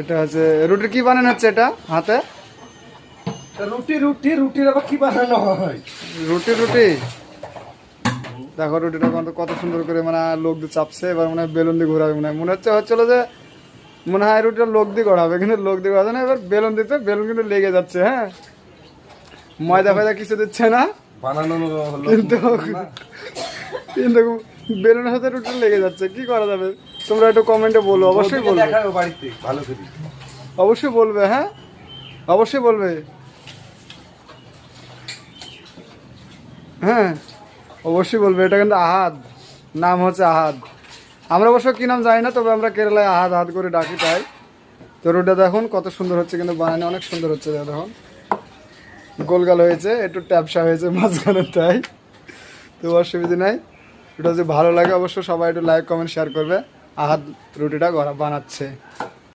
এটা হচ্ছে রুটি কি বানানো হচ্ছে এটা হাতে? রুটির আবার কি বানানো হয়? রুটি দেখো রুটিটা কত সুন্দর করে মানে লোক দিয়ে চাপছে, এবার মনে হয় বেলুন দিয়ে ঘোরাবে, মনে হচ্ছিল যে মনে হয় রুটিটা লোক দিয়ে ঘোরাবে, কিন্তু লোক দিয়ে ঘোরাবে না, এবার বেলুন দিচ্ছে, বেলুন কিন্তু লেগে যাচ্ছে। হ্যাঁ, ময়দা ফয়দা কিছু দিচ্ছে না, বানানো কিন্তু কিন্তু বেলুনের সাথে রুটি লেগে যাচ্ছে, কি করা যাবে? তোমরা একটু কমেন্টে বলো, অবশ্যই বলবে, দেখাও বাড়িতে ভালো করে, অবশ্যই বলবে। হ্যাঁ, অবশ্যই বলবে। হ্যাঁ, অবশ্যই বলবে। এটা কিন্তু আহাদ, নাম হচ্ছে আহাদ। আমরা অবশ্য কি নাম জানি না, তবে আমরা কেরালায় আহাদ আহাদ করে ডাকি, তাই। তো রুটিটা দেখুন কত সুন্দর হচ্ছে, কিন্তু বানানো অনেক সুন্দর হচ্ছে। দেখুন গোলগাল হয়েছে, একটু ট্যাপসা হয়েছে মাঝখানে, তাই। তো অসুবিধা নাই। এটা যদি ভালো লাগে অবশ্যই সবাই একটু লাইক কমেন্ট শেয়ার করবে। আহাদ রুটিটা বানাচ্ছে।